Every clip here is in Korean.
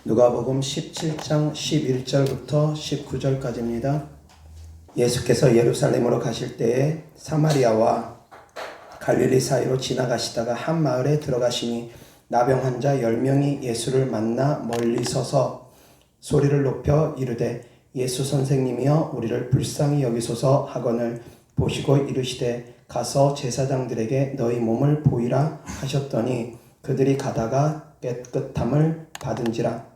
누가복음 17장 11절부터 19절까지입니다. 예수께서 예루살렘으로 가실 때에 사마리아와 갈릴리 사이로 지나가시다가 한 마을에 들어가시니 나병 환자 10명이 예수를 만나 멀리 서서 소리를 높여 이르되 예수 선생님이여 우리를 불쌍히 여기소서 하거늘 보시고 이르시되 가서 제사장들에게 너희 몸을 보이라 하셨더니 그들이 가다가 깨끗함을 받은지라.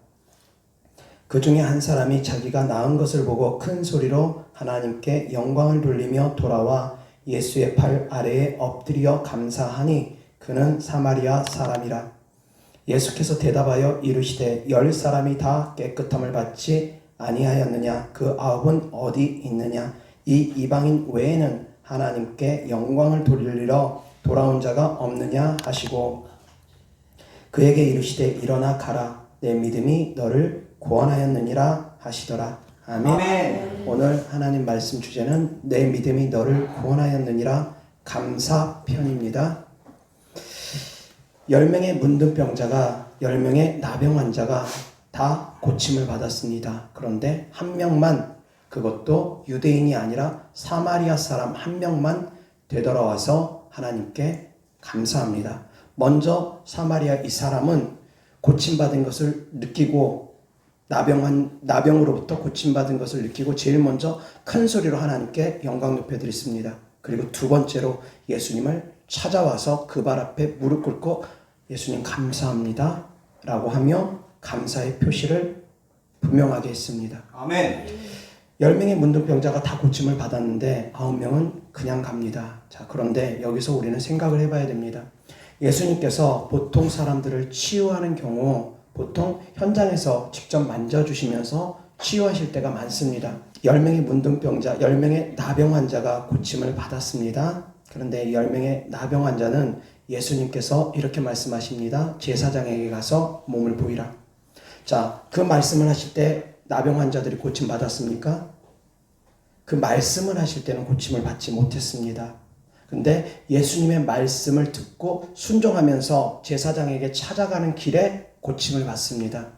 그 중에 한 사람이 자기가 나은 것을 보고 큰 소리로 하나님께 영광을 돌리며 돌아와 예수의 팔 아래에 엎드려 감사하니 그는 사마리아 사람이라. 예수께서 대답하여 이르시되 10사람이 다 깨끗함을 받지 아니하였느냐? 그 9은 어디 있느냐? 이 이방인 외에는 하나님께 영광을 돌리러 돌아온 자가 없느냐 하시고 그에게 이르시되 일어나 가라. 내 믿음이 너를 구원하였느니라 하시더라. 아멘. 아멘. 오늘 하나님 말씀 주제는 내 믿음이 너를 구원하였느니라 감사편입니다. 10명의 문둥병자가 10명의 나병 환자가 다 고침을 받았습니다. 그런데 한 명만, 그것도 유대인이 아니라 사마리아 사람 한 명만 되돌아와서 하나님께 감사합니다. 먼저 사마리아 이 사람은 고침받은 것을 느끼고 나병으로부터 고침받은 것을 느끼고 제일 먼저 큰 소리로 하나님께 영광 높여드렸습니다. 그리고 두 번째로 예수님을 찾아와서 그 발 앞에 무릎 꿇고 예수님 감사합니다 라고 하며 감사의 표시를 분명하게 했습니다. 아멘. 10명의 문둥병자가 다 고침을 받았는데 9명은 그냥 갑니다. 자, 그런데 여기서 우리는 생각을 해봐야 됩니다. 예수님께서 보통 사람들을 치유하는 경우 보통 현장에서 직접 만져주시면서 치유하실 때가 많습니다. 10명의 문둥병자, 10명의 나병 환자가 고침을 받았습니다. 그런데 10명의 나병 환자는 예수님께서 이렇게 말씀하십니다. 제사장에게 가서 몸을 보이라. 자, 그 말씀을 하실 때 나병 환자들이 고침 받았습니까? 그 말씀을 하실 때는 고침을 받지 못했습니다. 근데 예수님의 말씀을 듣고 순종하면서 제사장에게 찾아가는 길에 고침을 받습니다.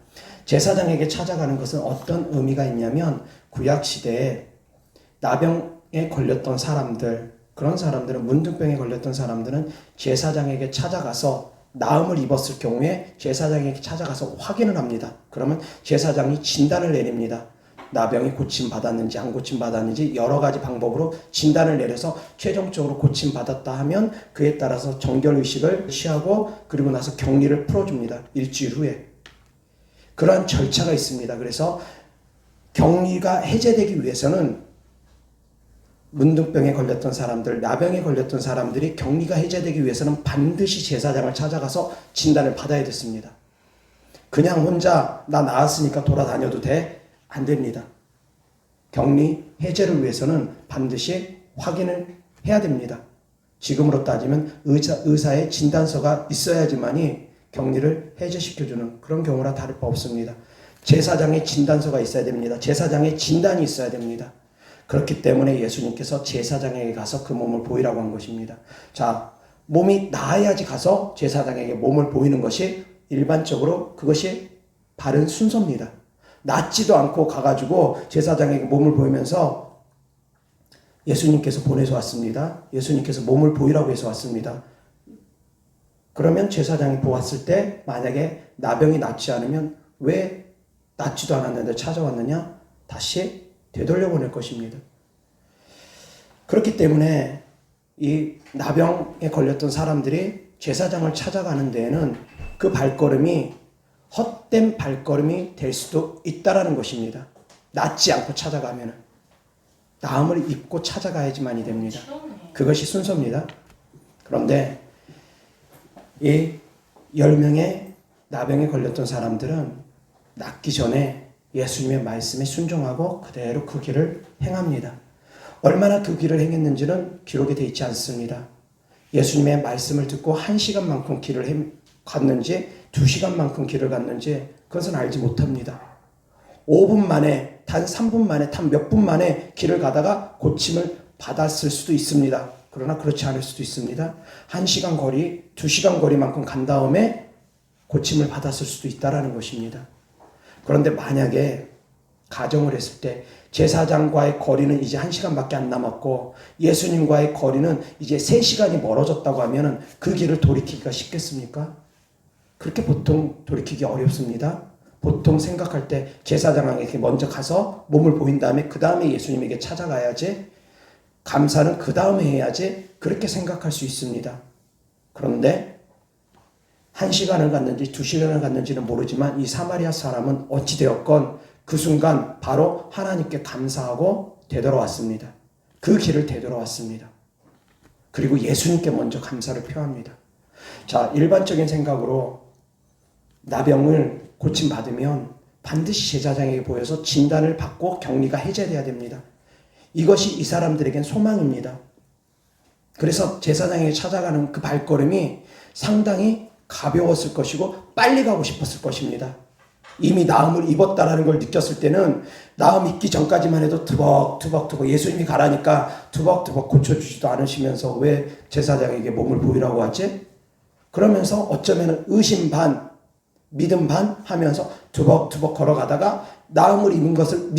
제사장에게 찾아가는 것은 어떤 의미가 있냐면 구약시대에 나병에 걸렸던 사람들, 그런 사람들은 문둥병에 걸렸던 사람들은 제사장에게 찾아가서 나음을 입었을 경우에 제사장에게 찾아가서 확인을 합니다. 그러면 제사장이 진단을 내립니다. 나병이 고침받았는지 안 고침받았는지 여러 가지 방법으로 진단을 내려서 최종적으로 고침받았다 하면 그에 따라서 정결의식을 취하고 그리고 나서 격리를 풀어줍니다. 일주일 후에. 그러한 절차가 있습니다. 그래서 격리가 해제되기 위해서는 문둥병에 걸렸던 사람들, 나병에 걸렸던 사람들이 격리가 해제되기 위해서는 반드시 제사장을 찾아가서 진단을 받아야 됐습니다. 그냥 혼자 나 나았으니까 돌아다녀도 돼? 안 됩니다. 격리 해제를 위해서는 반드시 확인을 해야 됩니다. 지금으로 따지면 의사의 진단서가 있어야지만이 격리를 해제시켜주는 그런 경우라 다를 바 없습니다. 제사장의 진단서가 있어야 됩니다. 제사장의 진단이 있어야 됩니다. 그렇기 때문에 예수님께서 제사장에게 가서 그 몸을 보이라고 한 것입니다. 자, 몸이 나아야지 가서 제사장에게 몸을 보이는 것이 일반적으로 그것이 바른 순서입니다. 낫지도 않고 가가지고 제사장에게 몸을 보이면서 예수님께서 보내서 왔습니다. 예수님께서 몸을 보이라고 해서 왔습니다. 그러면 제사장이 보았을 때 만약에 나병이 낫지 않으면 왜 낫지도 않았는데 찾아왔느냐? 다시 되돌려 보낼 것입니다. 그렇기 때문에 이 나병에 걸렸던 사람들이 제사장을 찾아가는 데에는 그 발걸음이 헛된 발걸음이 될 수도 있다라는 것입니다. 낫지 않고 찾아가면 나음을 입고 찾아가야지만이 됩니다. 그것이 순서입니다. 그런데 이 10명의 나병에 걸렸던 사람들은 낫기 전에 예수님의 말씀에 순종하고 그대로 그 길을 행합니다. 얼마나 그 길을 행했는지는 기록이 되어 있지 않습니다. 예수님의 말씀을 듣고 1시간만큼 길을 갔는지 2시간만큼 길을 갔는지 그것은 알지 못합니다. 5분 만에, 단 3분 만에, 단 몇 분 만에 길을 가다가 고침을 받았을 수도 있습니다. 그러나 그렇지 않을 수도 있습니다. 1시간 거리, 2시간 거리만큼 간 다음에 고침을 받았을 수도 있다는 것입니다. 그런데 만약에 가정을 했을 때 제사장과의 거리는 이제 1시간밖에 안 남았고 예수님과의 거리는 이제 3시간이 멀어졌다고 하면 그 길을 돌이키기가 쉽겠습니까? 그렇게 보통 돌이키기 어렵습니다. 보통 생각할 때 제사장에게 먼저 가서 몸을 보인 다음에 그 다음에 예수님에게 찾아가야지, 감사는 그 다음에 해야지, 그렇게 생각할 수 있습니다. 그런데 1시간을 갔는지 2시간을 갔는지는 모르지만 이 사마리아 사람은 어찌되었건 그 순간 바로 하나님께 감사하고 되돌아왔습니다. 그 길을 되돌아왔습니다. 그리고 예수님께 먼저 감사를 표합니다. 자, 일반적인 생각으로 나병을 고침받으면 반드시 제사장에게 보여서 진단을 받고 격리가 해제돼야 됩니다. 이것이 이 사람들에겐 소망입니다. 그래서 제사장에게 찾아가는 그 발걸음이 상당히 가벼웠을 것이고 빨리 가고 싶었을 것입니다. 이미 나음을 입었다라는 걸 느꼈을 때는 나음 입기 전까지만 해도 투벅투벅 예수님이 가라니까 투벅투벅 고쳐주지도 않으시면서 왜 제사장에게 몸을 보이라고 하지? 그러면서 어쩌면 의심 반 믿음 반 하면서 투벅투벅 걸어가다가 나음을 입은 것을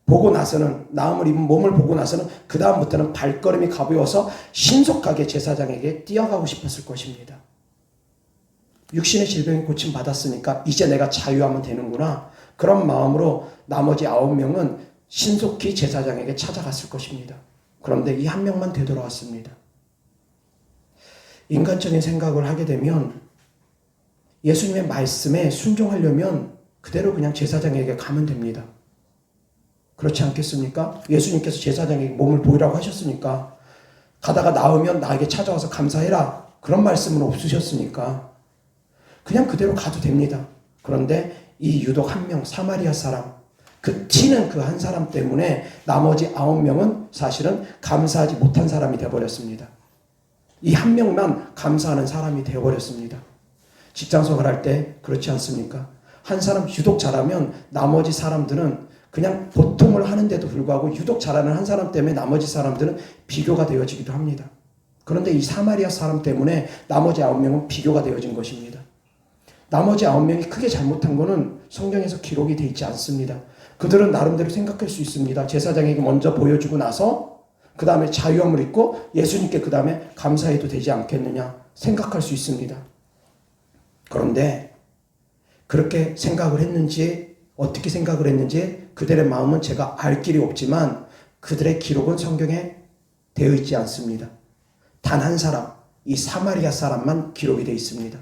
보고 나서는, 나음을 입은 몸을 보고 나서는 그 다음부터는 발걸음이 가벼워서 신속하게 제사장에게 뛰어가고 싶었을 것입니다. 육신의 질병이 고침받았으니까 이제 내가 자유하면 되는구나, 그런 마음으로 나머지 9명은 신속히 제사장에게 찾아갔을 것입니다. 그런데 이 한 명만 되돌아왔습니다. 인간적인 생각을 하게 되면 예수님의 말씀에 순종하려면 그대로 그냥 제사장에게 가면 됩니다. 그렇지 않겠습니까? 예수님께서 제사장에게 몸을 보이라고 하셨으니까, 가다가 나오면 나에게 찾아와서 감사해라, 그런 말씀은 없으셨으니까 그냥 그대로 가도 됩니다. 그런데 이 유독 한 명, 사마리아 사람, 그 튀는 그 한 사람 때문에 나머지 9명은 사실은 감사하지 못한 사람이 되어버렸습니다. 이 한 명만 감사하는 사람이 되어버렸습니다. 직장 생활할 때 그렇지 않습니까? 한 사람 유독 잘하면 나머지 사람들은 그냥 보통을 하는데도 불구하고 유독 잘하는 한 사람 때문에 나머지 사람들은 비교가 되어지기도 합니다. 그런데 이 사마리아 사람 때문에 나머지 9명은 비교가 되어진 것입니다. 나머지 9명이 크게 잘못한 것은 성경에서 기록이 되어 있지 않습니다. 그들은 나름대로 생각할 수 있습니다. 제사장에게 먼저 보여주고 나서 그 다음에 자유함을 입고 예수님께 그 다음에 감사해도 되지 않겠느냐 생각할 수 있습니다. 그런데 그렇게 생각을 했는지 어떻게 생각을 했는지 그들의 마음은 제가 알 길이 없지만 그들의 기록은 성경에 되어 있지 않습니다. 단 한 사람, 이 사마리아 사람만 기록이 되어 있습니다.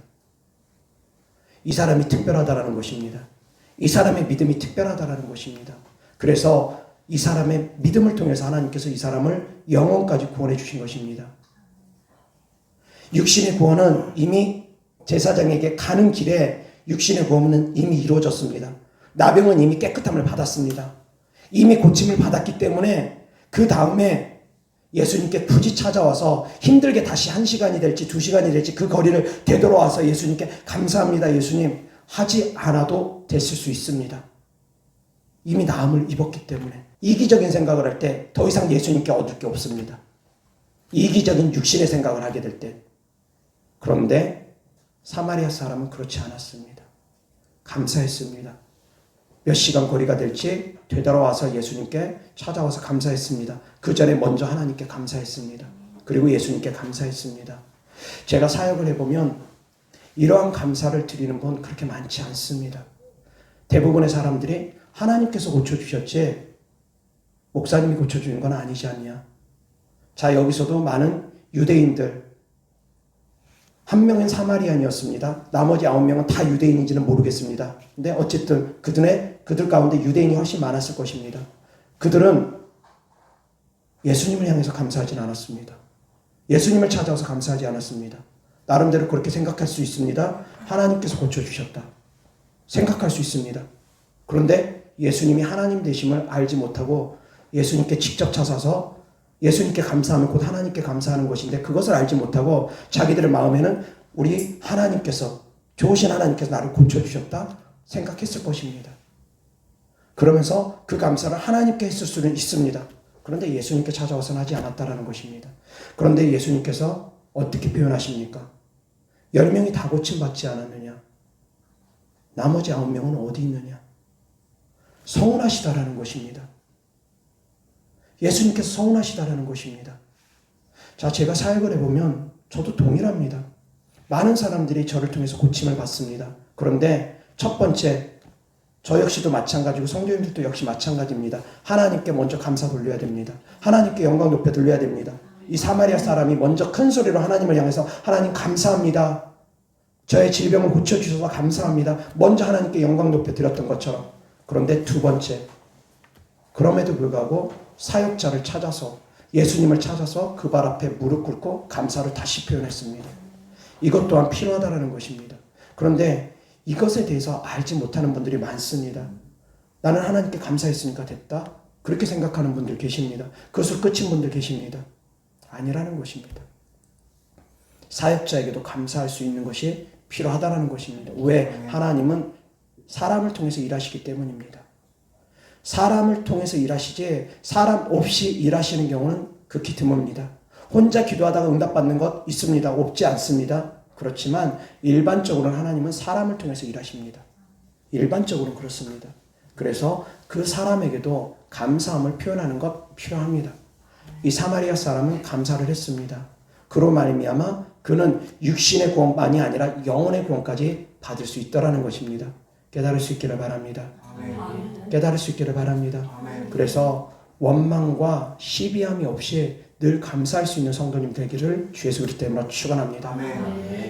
이 사람이 특별하다라는 것입니다. 이 사람의 믿음이 특별하다라는 것입니다. 그래서 이 사람의 믿음을 통해서 하나님께서 이 사람을 영원까지 구원해 주신 것입니다. 육신의 구원은 이미 제사장에게 가는 길에 육신의 구원은 이미 이루어졌습니다. 나병은 이미 깨끗함을 받았습니다. 이미 고침을 받았기 때문에 그 다음에 예수님께 굳이 찾아와서 힘들게 다시 1시간이 될지 2시간이 될지 그 거리를 되돌아와서 예수님께 감사합니다 예수님 하지 않아도 됐을 수 있습니다. 이미 나음을 입었기 때문에. 이기적인 생각을 할 때 더 이상 예수님께 얻을 게 없습니다. 이기적인 육신의 생각을 하게 될 때. 그런데 사마리아 사람은 그렇지 않았습니다. 감사했습니다. 몇 시간 거리가 될지 되돌아와서 예수님께 찾아와서 감사했습니다. 그 전에 먼저 하나님께 감사했습니다. 그리고 예수님께 감사했습니다. 제가 사역을 해보면 이러한 감사를 드리는 분 그렇게 많지 않습니다. 대부분의 사람들이 하나님께서 고쳐주셨지 목사님이 고쳐주는 건 아니지 않냐. 자, 여기서도 많은 유대인들, 한 명은 사마리안이었습니다. 나머지 9명은 다 유대인인지는 모르겠습니다. 근데 어쨌든 그들 가운데 유대인이 훨씬 많았을 것입니다. 그들은 예수님을 향해서 감사하진 않았습니다. 예수님을 찾아와서 감사하지 않았습니다. 나름대로 그렇게 생각할 수 있습니다. 하나님께서 고쳐주셨다. 생각할 수 있습니다. 그런데 예수님이 하나님 되심을 알지 못하고 예수님께 직접 찾아서 예수님께 감사하면 곧 하나님께 감사하는 것인데 그것을 알지 못하고 자기들의 마음에는 우리 하나님께서, 좋으신 하나님께서 나를 고쳐주셨다 생각했을 것입니다. 그러면서 그 감사를 하나님께 했을 수는 있습니다. 그런데 예수님께 찾아와서는 하지 않았다라는 것입니다. 그런데 예수님께서 어떻게 표현하십니까? 10명이 다 고침받지 않았느냐? 나머지 9명은 어디 있느냐? 서운하시다라는 것입니다. 예수님께서 서운하시다라는 것입니다. 자, 제가 사역을 해보면 저도 동일합니다. 많은 사람들이 저를 통해서 고침을 받습니다. 그런데 첫 번째, 저 역시도 마찬가지고 성도님들도 역시 마찬가지입니다. 하나님께 먼저 감사 돌려야 됩니다. 하나님께 영광 높여 돌려야 됩니다. 이 사마리아 사람이 먼저 큰 소리로 하나님을 향해서 하나님 감사합니다. 저의 질병을 고쳐주셔서 감사합니다. 먼저 하나님께 영광 높여 드렸던 것처럼. 그런데 두 번째, 그럼에도 불구하고 사역자를 찾아서 예수님을 찾아서 그 발 앞에 무릎 꿇고 감사를 다시 표현했습니다. 이것 또한 필요하다는 것입니다. 그런데 이것에 대해서 알지 못하는 분들이 많습니다. 나는 하나님께 감사했으니까 됐다. 그렇게 생각하는 분들 계십니다. 그것으로 끝인 분들 계십니다. 아니라는 것입니다. 사역자에게도 감사할 수 있는 것이 필요하다는 것입니다. 왜? 하나님은 사람을 통해서 일하시기 때문입니다. 사람을 통해서 일하시지 사람 없이 일하시는 경우는 극히 드뭅니다. 혼자 기도하다가 응답받는 것 있습니다. 없지 않습니다. 그렇지만 일반적으로는 하나님은 사람을 통해서 일하십니다. 일반적으로는 그렇습니다. 그래서 그 사람에게도 감사함을 표현하는 것 필요합니다. 이 사마리아 사람은 감사를 했습니다. 그로 말미암아 그는 육신의 구원만이 아니라 영혼의 구원까지 받을 수 있다라는 것입니다. 깨달을 수 있기를 바랍니다. 깨달을 수 있기를 바랍니다. 그래서 원망과 시비함이 없이 늘 감사할 수 있는 성도님 되기를 주 예수 그리스도 이름으로 축원합니다.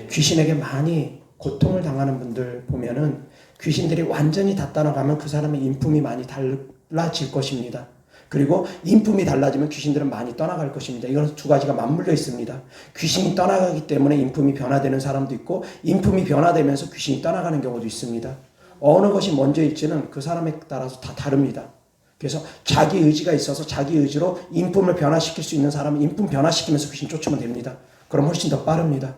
귀신에게 많이 고통을 당하는 분들 보면은 귀신들이 완전히 다 떠나가면 그 사람의 인품이 많이 달라질 것입니다. 그리고 인품이 달라지면 귀신들은 많이 떠나갈 것입니다. 이건 두 가지가 맞물려 있습니다. 귀신이 떠나가기 때문에 인품이 변화되는 사람도 있고 인품이 변화되면서 귀신이 떠나가는 경우도 있습니다. 어느 것이 먼저 있지는 그 사람에 따라서 다 다릅니다. 그래서 자기 의지가 있어서 자기 의지로 인품을 변화시킬 수 있는 사람은 인품 변화시키면서 귀신 쫓으면 됩니다. 그럼 훨씬 더 빠릅니다.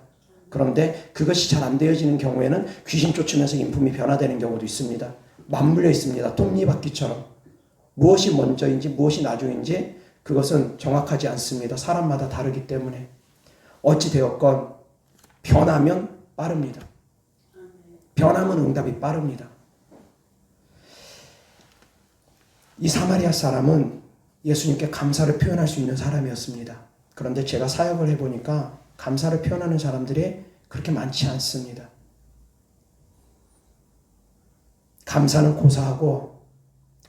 그런데 그것이 잘 안 되어지는 경우에는 귀신 쫓으면서 인품이 변화되는 경우도 있습니다. 맞물려 있습니다. 톱니바퀴처럼. 무엇이 먼저인지 무엇이 나중인지 그것은 정확하지 않습니다. 사람마다 다르기 때문에. 어찌 되었건 변하면 빠릅니다. 변하면 응답이 빠릅니다. 이 사마리아 사람은 예수님께 감사를 표현할 수 있는 사람이었습니다. 그런데 제가 사역을 해보니까 감사를 표현하는 사람들이 그렇게 많지 않습니다. 감사는 고사하고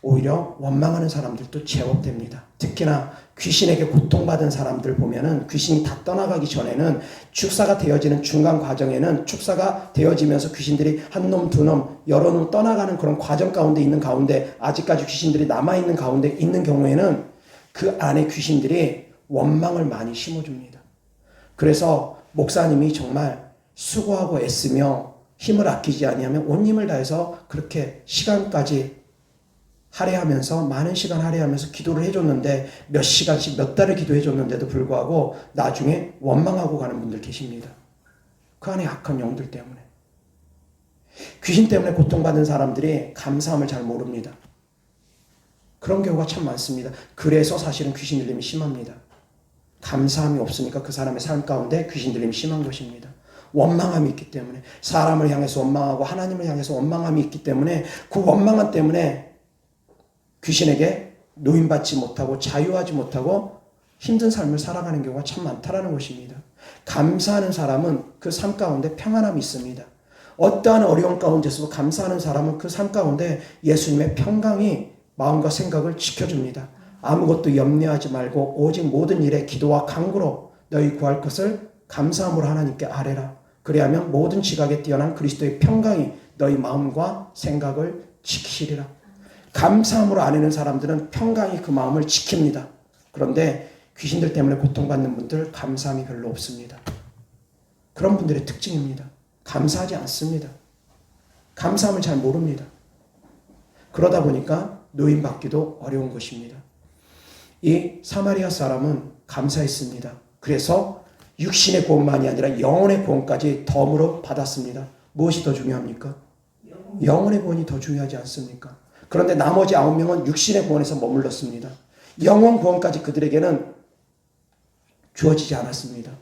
오히려 원망하는 사람들도 제법됩니다. 특히나 귀신에게 고통받은 사람들 보면은 귀신이 다 떠나가기 전에는 축사가 되어지는 중간 과정에는 축사가 되어지면서 귀신들이 한 놈, 두 놈, 여러 놈 떠나가는 그런 과정 가운데 있는 가운데 아직까지 귀신들이 남아있는 가운데 있는 경우에는 그 안에 귀신들이 원망을 많이 심어줍니다. 그래서 목사님이 정말 수고하고 애쓰며 힘을 아끼지 아니하면 온 힘을 다해서 그렇게 시간까지 할애하면서 많은 시간 할애하면서 기도를 해줬는데 몇 시간씩 몇 달을 기도해줬는데도 불구하고 나중에 원망하고 가는 분들 계십니다. 그 안에 악한 영들 때문에. 귀신 때문에 고통받은 사람들이 감사함을 잘 모릅니다. 그런 경우가 참 많습니다. 그래서 사실은 귀신 들림이 심합니다. 감사함이 없으니까 그 사람의 삶 가운데 귀신 들림이 심한 것입니다. 원망함이 있기 때문에 사람을 향해서 원망하고 하나님을 향해서 원망함이 있기 때문에 그 원망함 때문에 귀신에게 노임받지 못하고 자유하지 못하고 힘든 삶을 살아가는 경우가 참 많다라는 것입니다. 감사하는 사람은 그 삶 가운데 평안함이 있습니다. 어떠한 어려움 가운데서도 감사하는 사람은 그 삶 가운데 예수님의 평강이 마음과 생각을 지켜줍니다. 아무것도 염려하지 말고 오직 모든 일에 기도와 간구로 너희 구할 것을 감사함으로 하나님께 아뢰라. 그리하면 모든 지각에 뛰어난 그리스도의 평강이 너희 마음과 생각을 지키시리라. 감사함으로 아뢰는 사람들은 평강이 그 마음을 지킵니다. 그런데 귀신들 때문에 고통받는 분들 감사함이 별로 없습니다. 그런 분들의 특징입니다. 감사하지 않습니다. 감사함을 잘 모릅니다. 그러다 보니까 노임받기도 어려운 것입니다. 이 사마리아 사람은 감사했습니다. 그래서 육신의 구원만이 아니라 영혼의 구원까지 덤으로 받았습니다. 무엇이 더 중요합니까? 영혼의 구원이 더 중요하지 않습니까? 그런데 나머지 9명은 육신의 구원에서 머물렀습니다. 영혼 구원까지 그들에게는 주어지지 않았습니다.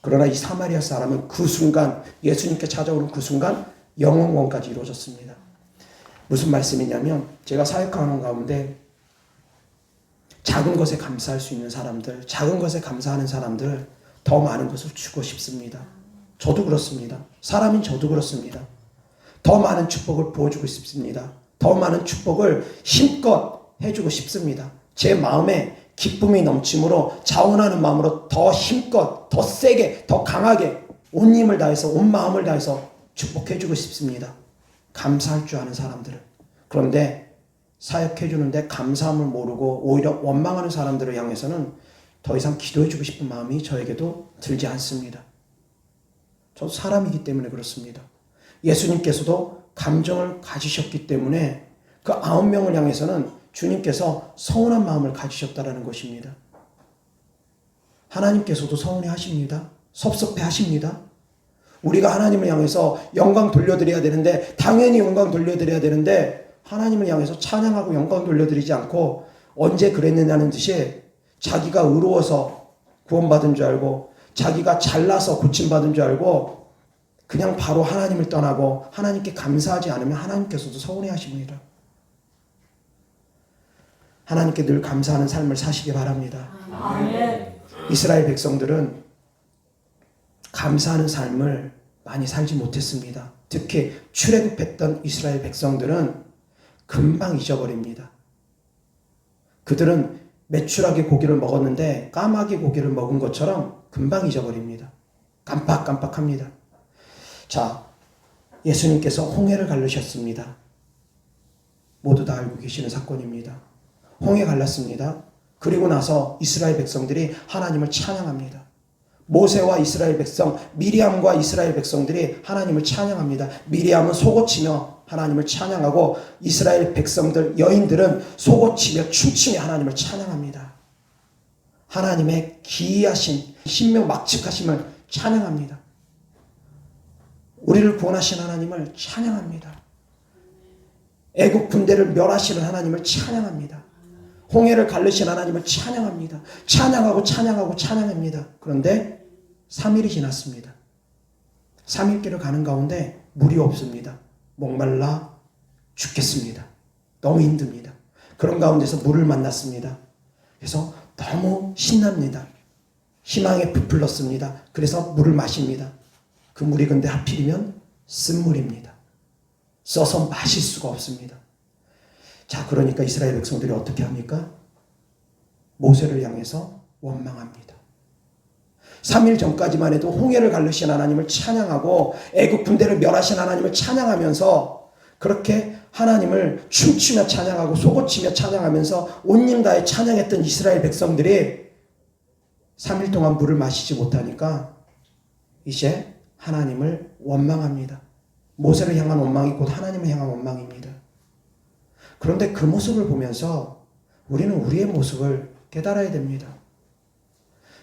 그러나 이 사마리아 사람은 그 순간 예수님께 찾아오는 그 순간 영혼 구원까지 이루어졌습니다. 무슨 말씀이냐면 제가 사역하는 가운데 작은 것에 감사할 수 있는 사람들, 작은 것에 감사하는 사람들 더 많은 것을 주고 싶습니다. 저도 그렇습니다. 사람인 저도 그렇습니다. 더 많은 축복을 부어주고 싶습니다. 더 많은 축복을 힘껏 해주고 싶습니다. 제 마음에 기쁨이 넘침으로 자원하는 마음으로 더 힘껏, 더 세게, 더 강하게 온 힘을 다해서, 온 마음을 다해서 축복해주고 싶습니다. 감사할 줄 아는 사람들을. 그런데 사역해주는데 감사함을 모르고 오히려 원망하는 사람들을 향해서는 더 이상 기도해주고 싶은 마음이 저에게도 들지 않습니다. 저도 사람이기 때문에 그렇습니다. 예수님께서도 감정을 가지셨기 때문에 그 9명을 향해서는 주님께서 서운한 마음을 가지셨다는 것입니다. 하나님께서도 서운해 하십니다. 섭섭해 하십니다. 우리가 하나님을 향해서 영광 돌려드려야 되는데, 당연히 영광 돌려드려야 되는데 하나님을 향해서 찬양하고 영광 돌려드리지 않고 언제 그랬느냐는 듯이 자기가 의로워서 구원받은 줄 알고 자기가 잘나서 고침받은 줄 알고 그냥 바로 하나님을 떠나고 하나님께 감사하지 않으면 하나님께서도 서운해 하십니다. 하나님께 늘 감사하는 삶을 사시기 바랍니다. 아멘. 이스라엘 백성들은 감사하는 삶을 많이 살지 못했습니다. 특히 출애굽했던 이스라엘 백성들은 금방 잊어버립니다. 그들은 매출하게 고기를 먹었는데 까마귀 고기를 먹은 것처럼 금방 잊어버립니다. 깜빡깜빡합니다. 자, 예수님께서 홍해를 갈르셨습니다. 모두 다 알고 계시는 사건입니다. 홍해 갈랐습니다. 그리고 나서 이스라엘 백성들이 하나님을 찬양합니다. 모세와 이스라엘 백성, 미리암과 이스라엘 백성들이 하나님을 찬양합니다. 미리암은 속옷치며 하나님을 찬양하고 이스라엘 백성들, 여인들은 속옷치며 춤추며 하나님을 찬양합니다. 하나님의 기이하신 신명막측하심을 찬양합니다. 우리를 구원하신 하나님을 찬양합니다. 애국 군대를 멸하시는 하나님을 찬양합니다. 홍해를 갈르신 하나님을 찬양합니다. 찬양하고 찬양하고 찬양합니다. 그런데 3일이 지났습니다. 3일길을 가는 가운데 물이 없습니다. 목말라 죽겠습니다. 너무 힘듭니다. 그런 가운데서 물을 만났습니다. 그래서 너무 신납니다. 희망에 부풀렀습니다. 그래서 물을 마십니다. 그 물이 근데 하필이면 쓴물입니다. 써서 마실 수가 없습니다. 자, 그러니까 이스라엘 백성들이 어떻게 합니까? 모세를 향해서 원망합니다. 3일 전까지만 해도 홍해를 갈르신 하나님을 찬양하고 애국 군대를 멸하신 하나님을 찬양하면서 그렇게 하나님을 춤추며 찬양하고 속옷치며 찬양하면서 온 힘 다해 찬양했던 이스라엘 백성들이 3일 동안 물을 마시지 못하니까 이제 하나님을 원망합니다. 모세를 향한 원망이 곧 하나님을 향한 원망입니다. 그런데 그 모습을 보면서 우리는 우리의 모습을 깨달아야 됩니다.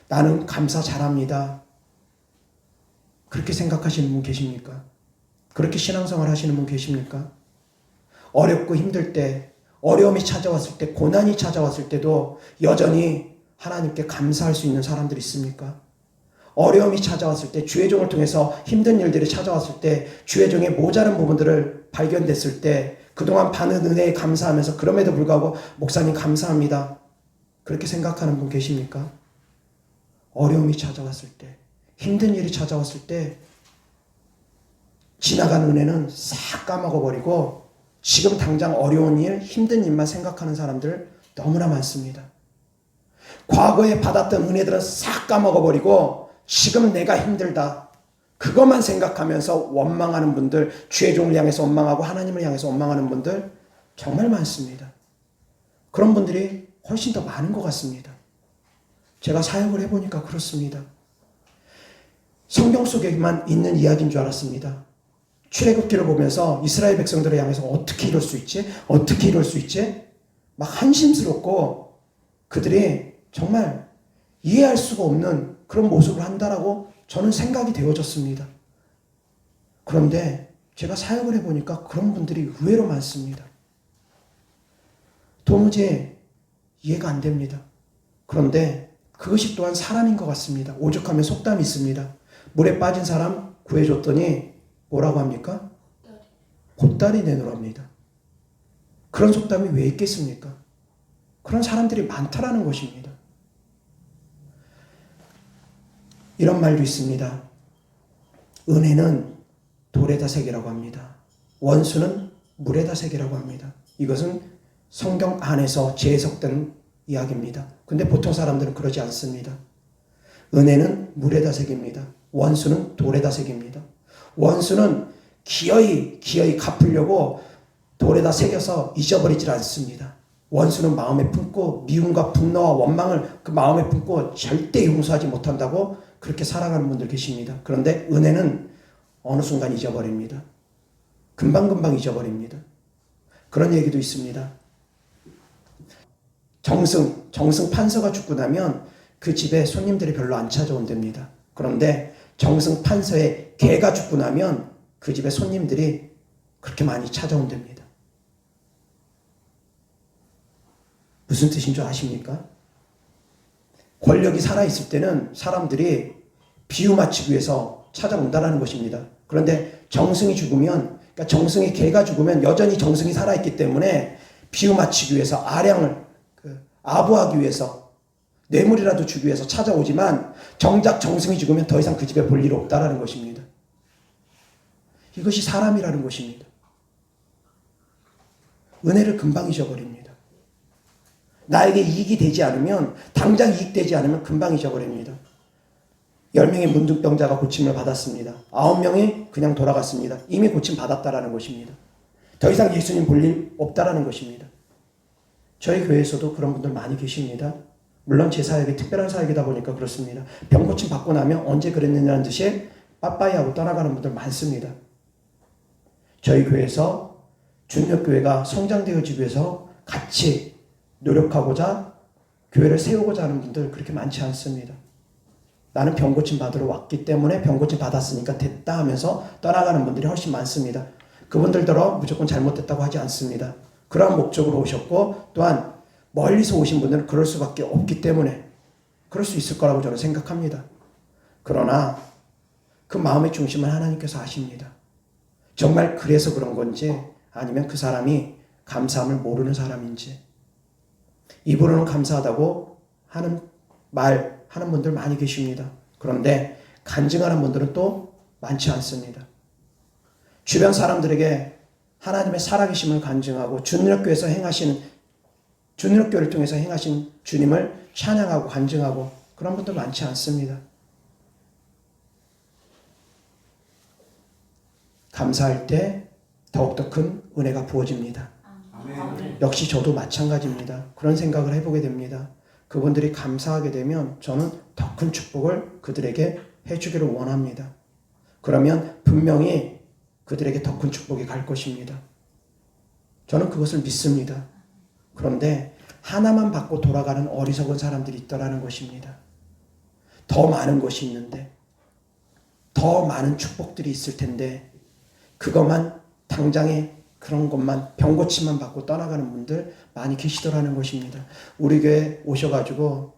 나는 감사 잘합니다. 그렇게 생각하시는 분 계십니까? 그렇게 신앙생활 하시는 분 계십니까? 어렵고 힘들 때, 어려움이 찾아왔을 때, 고난이 찾아왔을 때도 여전히 하나님께 감사할 수 있는 사람들이 있습니까? 어려움이 찾아왔을 때, 주의 종을 통해서 힘든 일들이 찾아왔을 때, 주의 종의 모자란 부분들을 발견됐을 때 그동안 받은 은혜에 감사하면서 그럼에도 불구하고 목사님 감사합니다. 그렇게 생각하는 분 계십니까? 어려움이 찾아왔을 때, 힘든 일이 찾아왔을 때 지나간 은혜는 싹 까먹어버리고 지금 당장 어려운 일, 힘든 일만 생각하는 사람들 너무나 많습니다. 과거에 받았던 은혜들은 싹 까먹어버리고 지금 내가 힘들다, 그것만 생각하면서 원망하는 분들, 주의 종을 향해서 원망하고 하나님을 향해서 원망하는 분들 정말 많습니다. 그런 분들이 훨씬 더 많은 것 같습니다. 제가 사역을 해보니까 그렇습니다. 성경 속에만 있는 이야기인 줄 알았습니다. 출애굽기를 보면서 이스라엘 백성들을 향해서 어떻게 이럴 수 있지? 어떻게 이럴 수 있지? 막 한심스럽고 그들이 정말 이해할 수가 없는 그런 모습을 한다라고 저는 생각이 되어졌습니다. 그런데 제가 사역을 해보니까 그런 분들이 의외로 많습니다. 도무지 이해가 안 됩니다. 그런데 그것이 또한 사람인 것 같습니다. 오죽하면 속담이 있습니다. 물에 빠진 사람 구해줬더니 뭐라고 합니까? 보따리 내놓으랍니다. 그런 속담이 왜 있겠습니까? 그런 사람들이 많다라는 것입니다. 이런 말도 있습니다. 은혜는 돌에다 새기라고 합니다. 원수는 물에다 새기라고 합니다. 이것은 성경 안에서 재해석된 이야기입니다. 근데 보통 사람들은 그러지 않습니다. 은혜는 물에다 새깁니다. 원수는 돌에다 새깁니다. 원수는 기어이 갚으려고 돌에다 새겨서 잊어버리질 않습니다. 원수는 마음에 품고 미움과 분노와 원망을 그 마음에 품고 절대 용서하지 못한다고 그렇게 살아가는 분들 계십니다. 그런데 은혜는 어느 순간 잊어버립니다. 금방금방 잊어버립니다. 그런 얘기도 있습니다. 정승 판서가 죽고 나면 그 집에 손님들이 별로 안 찾아온답니다. 그런데 정승 판서의 개가 죽고 나면 그 집에 손님들이 그렇게 많이 찾아온답니다. 무슨 뜻인 줄 아십니까? 권력이 살아있을 때는 사람들이 비유 맞추기 위해서 찾아온다는 것입니다. 그런데 정승이 죽으면, 그러니까 정승의 개가 죽으면 여전히 정승이 살아있기 때문에 비유 맞추기 위해서 아량을 아부하기 위해서 뇌물이라도 주기 위해서 찾아오지만 정작 정승이 죽으면 더 이상 그 집에 볼 일 없다라는 것입니다. 이것이 사람이라는 것입니다. 은혜를 금방 잊어버립니다. 나에게 이익이 되지 않으면, 당장 이익되지 않으면 금방 잊어버립니다. 10명의 문둥병자가 고침을 받았습니다. 9명이 그냥 돌아갔습니다. 이미 고침 받았다라는 것입니다. 더 이상 예수님 볼 일 없다라는 것입니다. 저희 교회에서도 그런 분들 많이 계십니다. 물론 제 사역이 특별한 사역이다 보니까 그렇습니다. 병 고침 받고 나면 언제 그랬느냐는 듯이 빠빠이 하고 떠나가는 분들 많습니다. 저희 교회에서 주님교회가 성장되어지기 위해서 같이 노력하고자 교회를 세우고자 하는 분들 그렇게 많지 않습니다. 나는 병고침 받으러 왔기 때문에 병고침 받았으니까 됐다 하면서 떠나가는 분들이 훨씬 많습니다. 그분들더러 무조건 잘못됐다고 하지 않습니다. 그러한 목적으로 오셨고, 또한 멀리서 오신 분들은 그럴 수밖에 없기 때문에 그럴 수 있을 거라고 저는 생각합니다. 그러나 그 마음의 중심은 하나님께서 아십니다. 정말 그래서 그런 건지, 아니면 그 사람이 감사함을 모르는 사람인지. 입으로는 감사하다고 하는 분들 많이 계십니다. 그런데 간증하는 분들은 또 많지 않습니다. 주변 사람들에게 하나님의 살아계심을 간증하고 주님교회를 통해서 행하신 주님을 찬양하고 간증하고 그런 분들 많지 않습니다. 감사할 때 더욱더 큰 은혜가 부어집니다. 아멘. 역시 저도 마찬가지입니다. 그런 생각을 해보게 됩니다. 그분들이 감사하게 되면 저는 더 큰 축복을 그들에게 해주기를 원합니다. 그러면 분명히 그들에게 더 큰 축복이 갈 것입니다. 저는 그것을 믿습니다. 그런데 하나만 받고 돌아가는 어리석은 사람들이 있더라는 것입니다. 더 많은 것이 있는데, 더 많은 축복들이 있을 텐데, 그것만 당장에 그런 것만 병고침만 받고 떠나가는 분들 많이 계시더라는 것입니다. 우리 교회 오셔가지고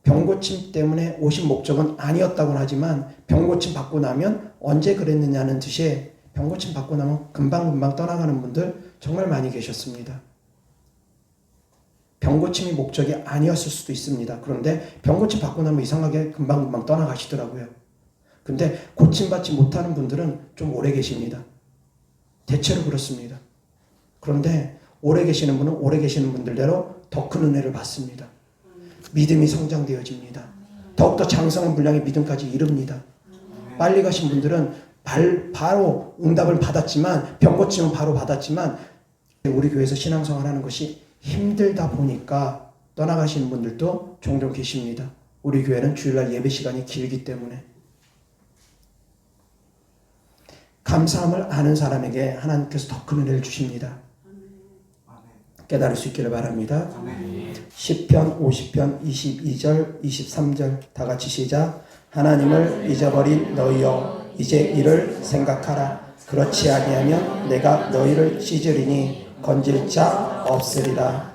병고침 때문에 오신 목적은 아니었다고는 하지만 병고침 받고 나면 언제 그랬느냐는 듯이 병고침 받고 나면 금방금방 떠나가는 분들 정말 많이 계셨습니다. 병고침이 목적이 아니었을 수도 있습니다. 그런데 병고침 받고 나면 이상하게 금방금방 떠나가시더라고요. 근데 고침받지 못하는 분들은 좀 오래 계십니다. 대체로 그렇습니다. 그런데 오래 계시는 분은 오래 계시는 분들대로 더 큰 은혜를 받습니다. 믿음이 성장되어집니다. 더욱더 장성한 분량의 믿음까지 이릅니다. 빨리 가신 분들은 바로 응답을 받았지만, 병고침은 바로 받았지만, 우리 교회에서 신앙생활하는 것이 힘들다 보니까 떠나가시는 분들도 종종 계십니다. 우리 교회는 주일날 예배 시간이 길기 때문에. 감사함을 아는 사람에게 하나님께서 더 큰 은혜를 주십니다. 깨달을 수 있기를 바랍니다. 시편 50편 22절 23절 다 같이 시작. 하나님을 잊어버린 너희여 이제 이를 생각하라. 그렇지 아니하면 내가 너희를 찢으리니 건질 자 없으리라.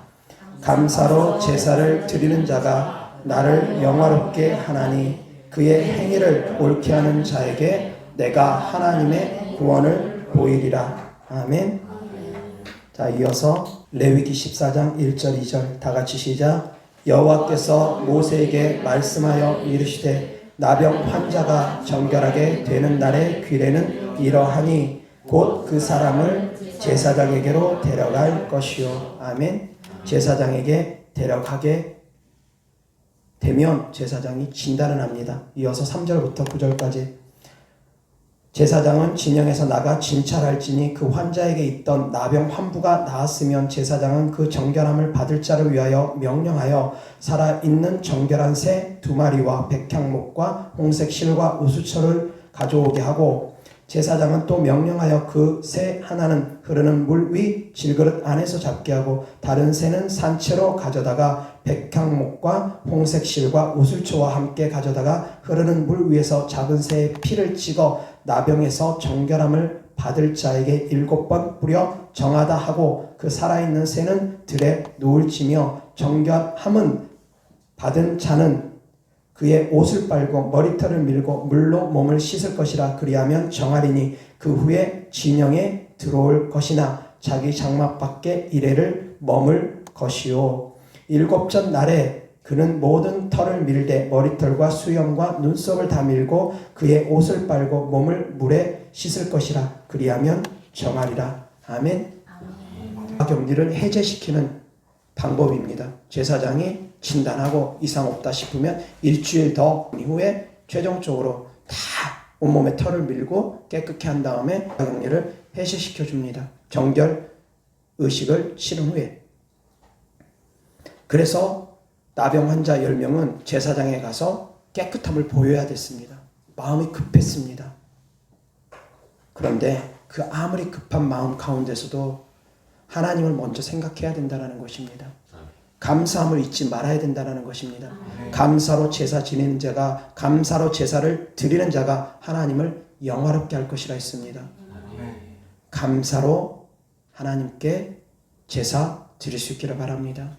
감사로 제사를 드리는 자가 나를 영화롭게 하나니 그의 행위를 옳게 하는 자에게 내가 하나님의 구원을 보이리라. 아멘. 자, 이어서 레위기 14장 1절 2절 다 같이 시작. 여호와께서 모세에게 말씀하여 이르시되 나병 환자가 정결하게 되는 날의 규례는 이러하니 곧 그 사람을 제사장에게로 데려갈 것이요. 아멘. 제사장에게 데려가게 되면 제사장이 진단을 합니다. 이어서 3절부터 9절까지 제사장은 진영에서 나가 진찰할지니 그 환자에게 있던 나병 환부가 나았으면 제사장은 그 정결함을 받을 자를 위하여 명령하여 살아있는 정결한 새 2마리와 백향목과 홍색 실과 우수초를 가져오게 하고 제사장은 또 명령하여 그 새 하나는 흐르는 물 위 질그릇 안에서 잡게 하고 다른 새는 산채로 가져다가 백향목과 홍색 실과 우슬초와 함께 가져다가 흐르는 물 위에서 작은 새의 피를 찍어 나병에서 정결함을 받을 자에게 7번 뿌려 정하다 하고 그 살아있는 새는 들에 놓을지며 정결함은 받은 자는 그의 옷을 빨고 머리털을 밀고 물로 몸을 씻을 것이라. 그리하면 정하리니 그 후에 진영에 들어올 것이나 자기 장막 밖에 이래를 머물 것이요. 7째 날에 그는 모든 털을 밀되 머리털과 수염과 눈썹을 다 밀고 그의 옷을 빨고 몸을 물에 씻을 것이라. 그리하면 정하리라. 아멘. 격리를 해제시키는 방법입니다. 제사장이 진단하고 이상 없다 싶으면 일주일 더 이후에 최종적으로 다 온몸에 털을 밀고 깨끗게 한 다음에 격리를 해제시켜 줍니다. 정결 의식을 치른 후에. 그래서 나병 환자 10명은 제사장에 가서 깨끗함을 보여야 됐습니다. 마음이 급했습니다. 그런데 그 아무리 급한 마음 가운데서도 하나님을 먼저 생각해야 된다는 것입니다. 감사함을 잊지 말아야 된다는 것입니다. 감사로 제사 지내는 자가, 감사로 제사를 드리는 자가 하나님을 영화롭게 할 것이라 했습니다. 감사로 하나님께 제사 드릴 수 있기를 바랍니다.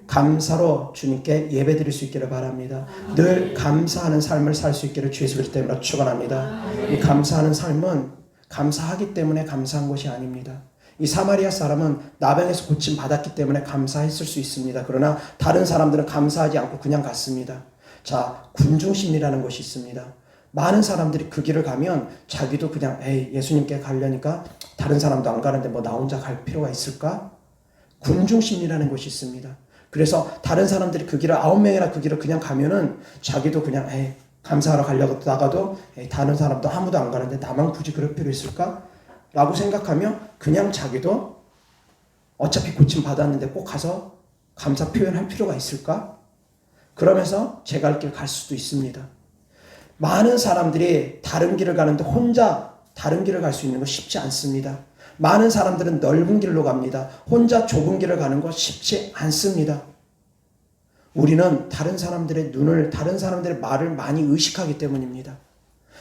감사로 주님께 예배 드릴 수 있기를 바랍니다. 늘 감사하는 삶을 살 수 있기를 주 예수 그리스도 때문에 축원합니다. 이 감사하는 삶은 감사하기 때문에 감사한 것이 아닙니다. 이 사마리아 사람은 나병에서 고침 받았기 때문에 감사했을 수 있습니다. 그러나 다른 사람들은 감사하지 않고 그냥 갔습니다. 자, 군중심리라는 것이 있습니다. 많은 사람들이 그 길을 가면 자기도 그냥 예수님께 가려니까 다른 사람도 안 가는데 뭐 나 혼자 갈 필요가 있을까? 군중심리라는 것이 있습니다. 그래서 다른 사람들이 그 길을 9명이나 그 길을 그냥 가면은 자기도 그냥 감사하러 가려고 나가도 다른 사람도 아무도 안 가는데 나만 굳이 그럴 필요 있을까? 라고 생각하며 그냥 자기도 어차피 고침 받았는데 꼭 가서 감사 표현할 필요가 있을까? 그러면서 제 갈 길 갈 수도 있습니다. 많은 사람들이 다른 길을 가는데 혼자 다른 길을 갈 수 있는 거 쉽지 않습니다. 많은 사람들은 넓은 길로 갑니다. 혼자 좁은 길을 가는 거 쉽지 않습니다. 우리는 다른 사람들의 눈을, 다른 사람들의 말을 많이 의식하기 때문입니다.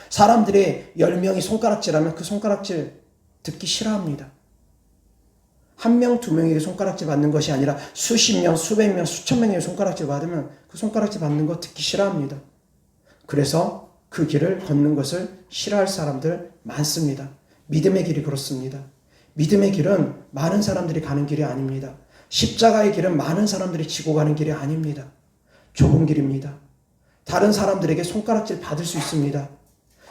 사람들이 10명이 손가락질하면 그 손가락질 듣기 싫어합니다. 1명, 2명에게 손가락질 받는 것이 아니라 수십 명, 수백 명, 수천 명에게 손가락질 받으면 그 손가락질 받는 거 듣기 싫어합니다. 그래서 그 길을 걷는 것을 싫어할 사람들 많습니다. 믿음의 길이 그렇습니다. 믿음의 길은 많은 사람들이 가는 길이 아닙니다. 십자가의 길은 많은 사람들이 지고 가는 길이 아닙니다. 좁은 길입니다. 다른 사람들에게 손가락질 받을 수 있습니다.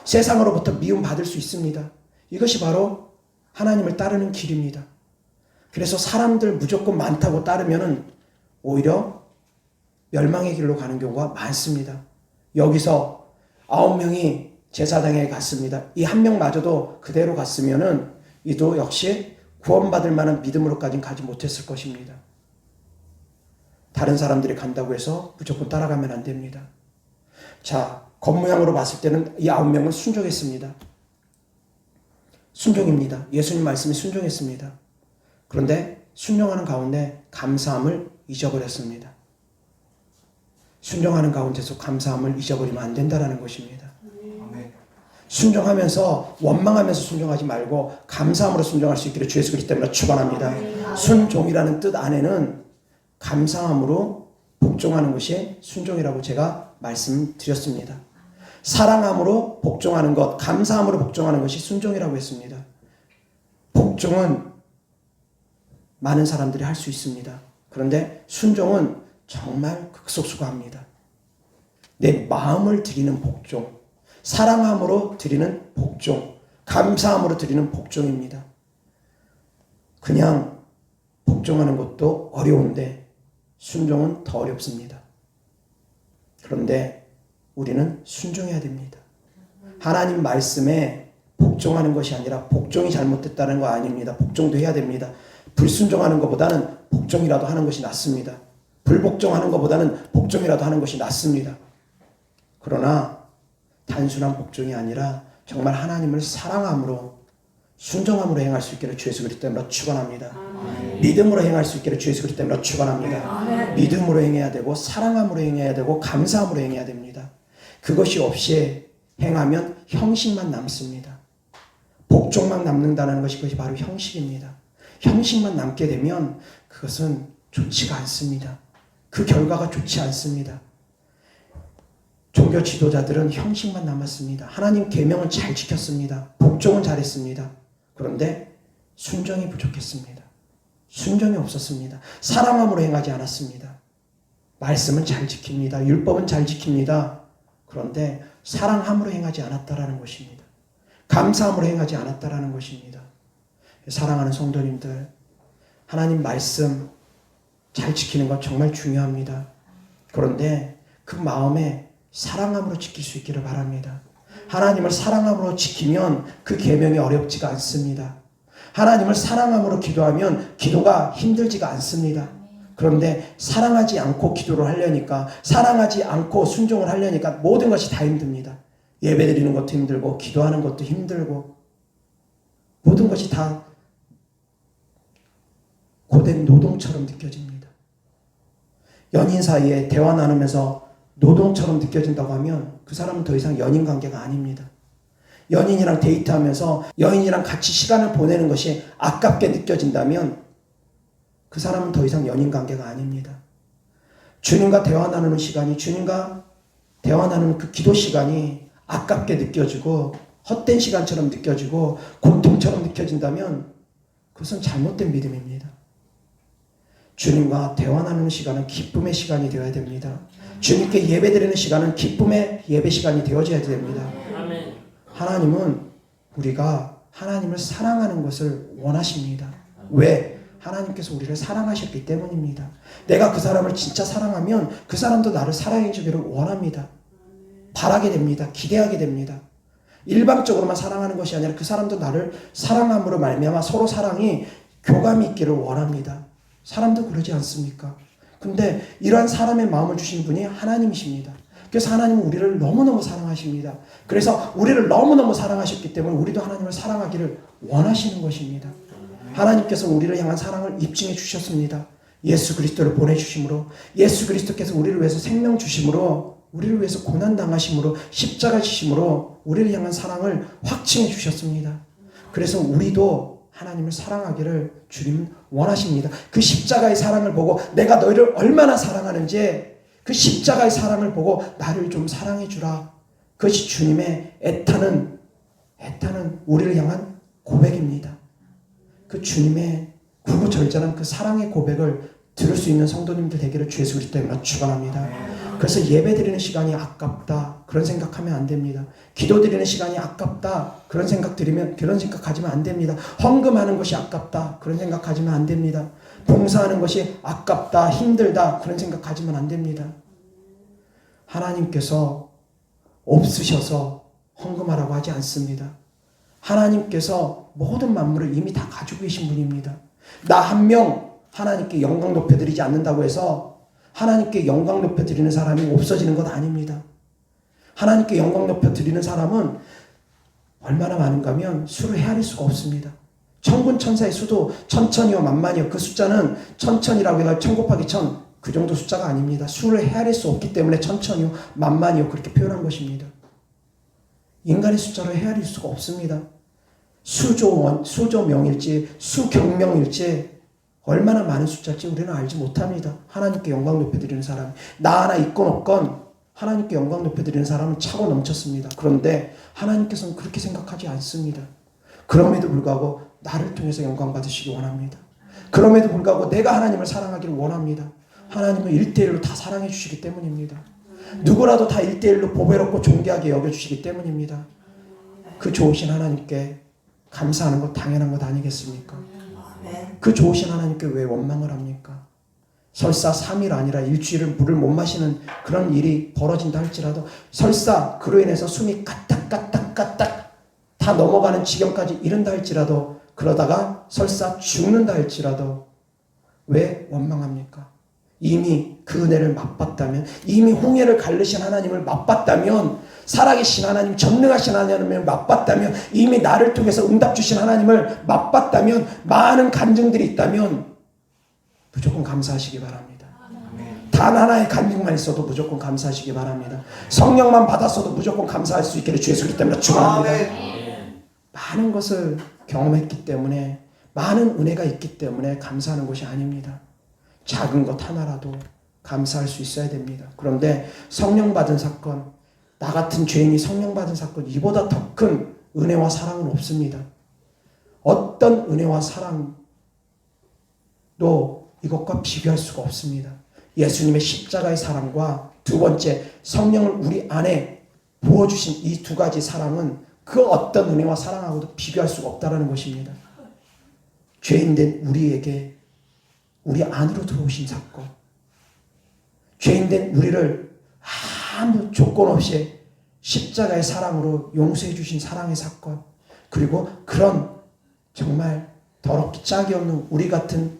세상으로부터 미움 받을 수 있습니다. 이것이 바로 하나님을 따르는 길입니다. 그래서 사람들 무조건 많다고 따르면은 오히려 멸망의 길로 가는 경우가 많습니다. 여기서 9명이 제사장에 갔습니다. 이 1명마저도 그대로 갔으면은 이도 역시 구원받을 만한 믿음으로까지는 가지 못했을 것입니다. 다른 사람들이 간다고 해서 무조건 따라가면 안 됩니다. 자, 겉모양으로 봤을 때는 이 9명은 순종했습니다. 순종입니다. 예수님 말씀이 순종했습니다. 그런데 순종하는 가운데 감사함을 잊어버렸습니다. 순종하는 가운데서 감사함을 잊어버리면 안 된다는 것입니다. 순종하면서 원망하면서 순종하지 말고 감사함으로 순종할 수 있기를 주 예수 그리스도 때문에 축원합니다. 순종이라는 뜻 안에는 감사함으로 복종하는 것이 순종이라고 제가 말씀드렸습니다. 사랑함으로 복종하는 것, 감사함으로 복종하는 것이 순종이라고 했습니다. 복종은 많은 사람들이 할 수 있습니다. 그런데 순종은 정말 극소수가 합니다. 내 마음을 드리는 복종, 사랑함으로 드리는 복종, 감사함으로 드리는 복종입니다. 그냥 복종하는 것도 어려운데 순종은 더 어렵습니다. 그런데 우리는 순종해야 됩니다. 하나님 말씀에 복종하는 것이 아니라 복종이 잘못됐다는 거 아닙니다. 복종도 해야 됩니다. 불순종하는 것보다는 복종이라도 하는 것이 낫습니다. 불복종하는 것보다는 복종이라도 하는 것이 낫습니다. 그러나 단순한 복종이 아니라 정말 하나님을 사랑함으로 순종함으로 행할 수 있기를 주 예수 그리스도 이름으로 축원합니다. 믿음으로 행할 수 있기를 주 예수 그리스도 이름으로 축원합니다. 믿음으로 행해야 되고 사랑함으로 행해야 되고 감사함으로 행해야 됩니다. 그것이 없이 행하면 형식만 남습니다. 복종만 남는다는 것이 그것이 바로 형식입니다. 형식만 남게 되면 그것은 좋지가 않습니다. 그 결과가 좋지 않습니다. 종교 지도자들은 형식만 남았습니다. 하나님 계명은 잘 지켰습니다. 복종은 잘했습니다. 그런데 순종이 부족했습니다. 순종이 없었습니다. 사랑함으로 행하지 않았습니다. 말씀은 잘 지킵니다. 율법은 잘 지킵니다. 그런데 사랑함으로 행하지 않았다라는 것입니다. 감사함으로 행하지 않았다라는 것입니다. 사랑하는 성도님들, 하나님 말씀 잘 지키는 것 정말 중요합니다. 그런데 그 마음에 사랑함으로 지킬 수 있기를 바랍니다. 하나님을 사랑함으로 지키면 그 계명이 어렵지가 않습니다. 하나님을 사랑함으로 기도하면 기도가 힘들지가 않습니다. 그런데 사랑하지 않고 기도를 하려니까, 사랑하지 않고 순종을 하려니까 모든 것이 다 힘듭니다. 예배드리는 것도 힘들고 기도하는 것도 힘들고 모든 것이 다 고된 노동처럼 느껴집니다. 연인 사이에 대화 나누면서 노동처럼 느껴진다고 하면 그 사람은 더 이상 연인 관계가 아닙니다. 연인이랑 데이트하면서 여인이랑 같이 시간을 보내는 것이 아깝게 느껴진다면 그 사람은 더 이상 연인 관계가 아닙니다. 주님과 대화 나누는 시간이, 주님과 대화 나누는 그 기도 시간이 아깝게 느껴지고 헛된 시간처럼 느껴지고 고통처럼 느껴진다면 그것은 잘못된 믿음입니다. 주님과 대화 나누는 시간은 기쁨의 시간이 되어야 됩니다. 주님께 예배드리는 시간은 기쁨의 예배 시간이 되어져야 됩니다. 하나님은 우리가 하나님을 사랑하는 것을 원하십니다. 왜? 하나님께서 우리를 사랑하셨기 때문입니다. 내가 그 사람을 진짜 사랑하면 그 사람도 나를 사랑해 주기를 원합니다. 바라게 됩니다. 기대하게 됩니다. 일방적으로만 사랑하는 것이 아니라 그 사람도 나를 사랑함으로 말미암아 서로 사랑이 교감이 있기를 원합니다. 사람도 그러지 않습니까? 근데 이러한 사람의 마음을 주신 분이 하나님이십니다. 그래서 하나님은 우리를 너무너무 사랑하십니다. 그래서 우리를 너무너무 사랑하셨기 때문에 우리도 하나님을 사랑하기를 원하시는 것입니다. 하나님께서 우리를 향한 사랑을 입증해 주셨습니다. 예수 그리스도를 보내주심으로, 예수 그리스도께서 우리를 위해서 생명 주심으로, 우리를 위해서 고난 당하심으로, 십자가 지심으로 우리를 향한 사랑을 확증해 주셨습니다. 그래서 우리도 하나님을 사랑하기를 주님은 원하십니다. 그 십자가의 사랑을 보고 내가 너희를 얼마나 사랑하는지 그 십자가의 사랑을 보고 나를 좀 사랑해 주라. 그것이 주님의 애타는 우리를 향한 고백입니다. 그 주님의 구구절절한 그 사랑의 고백을 들을 수 있는 성도님들 되기를 주 예수 그리스도 이름으로 축원합니다. 그래서 예배드리는 시간이 아깝다 그런 생각하면 안 됩니다. 기도드리는 시간이 아깝다 그런 생각하지면 안 됩니다. 헌금하는 것이 아깝다 그런 생각하지면 안 됩니다. 봉사하는 것이 아깝다 힘들다 그런 생각하지면 안 됩니다. 하나님께서 없으셔서 헌금하라고 하지 않습니다. 하나님께서 모든 만물을 이미 다 가지고 계신 분입니다. 나 한 명 하나님께 영광 높여드리지 않는다고 해서 하나님께 영광 높여드리는 사람이 없어지는 것 아닙니다. 하나님께 영광 높여드리는 사람은 얼마나 많은가 하면 수를 헤아릴 수가 없습니다. 천군 천사의 수도 천천이요 만만이요, 그 숫자는 천천이라고 해서 천 곱하기 천 그 정도 숫자가 아닙니다. 수를 헤아릴 수 없기 때문에 천천이요 만만이요 그렇게 표현한 것입니다. 인간의 숫자로 헤아릴 수가 없습니다. 수조명일지 수경명일지 얼마나 많은 숫자일지 우리는 알지 못합니다. 하나님께 영광 높여드리는 사람, 나 하나 있건 없건 하나님께 영광 높여드리는 사람은 차고 넘쳤습니다. 그런데 하나님께서는 그렇게 생각하지 않습니다. 그럼에도 불구하고 나를 통해서 영광 받으시기 원합니다. 그럼에도 불구하고 내가 하나님을 사랑하기를 원합니다. 하나님은 1대1로 다 사랑해 주시기 때문입니다. 누구라도 다 1대1로 보배롭고 존귀하게 여겨주시기 때문입니다. 그 좋으신 하나님께 감사하는 것 당연한 것 아니겠습니까? 그 좋으신 하나님께 왜 원망을 합니까? 설사 3일 아니라 일주일을 물을 못 마시는 그런 일이 벌어진다 할지라도, 설사 그로 인해서 숨이 까딱까딱까딱 다 넘어가는 지경까지 이른다 할지라도, 그러다가 설사 죽는다 할지라도 왜 원망합니까? 이미 그 은혜를 맛봤다면, 이미 홍해를 갈르신 하나님을 맛봤다면, 살아계신 하나님, 전능하신 하나님을 맛봤다면, 이미 나를 통해서 응답 주신 하나님을 맛봤다면, 많은 간증들이 있다면 무조건 감사하시기 바랍니다. 단 하나의 간증만 있어도 무조건 감사하시기 바랍니다. 성령만 받았어도 무조건 감사할 수 있기를 주 예수 그리스도 때문에 축원합니다. 많은 것을 경험했기 때문에, 많은 은혜가 있기 때문에 감사하는 것이 아닙니다. 작은 것 하나라도 감사할 수 있어야 됩니다. 그런데 성령 받은 사건, 나 같은 죄인이 성령 받은 사건, 이보다 더 큰 은혜와 사랑은 없습니다. 어떤 은혜와 사랑도 이것과 비교할 수가 없습니다. 예수님의 십자가의 사랑과 두 번째 성령을 우리 안에 부어주신 이 두 가지 사랑은 그 어떤 은혜와 사랑하고도 비교할 수가 없다는 것입니다. 죄인된 우리에게 우리 안으로 들어오신 사건, 죄인된 우리를 아무 조건 없이 십자가의 사랑으로 용서해 주신 사랑의 사건, 그리고 그런 정말 더럽기 짝이 없는 우리 같은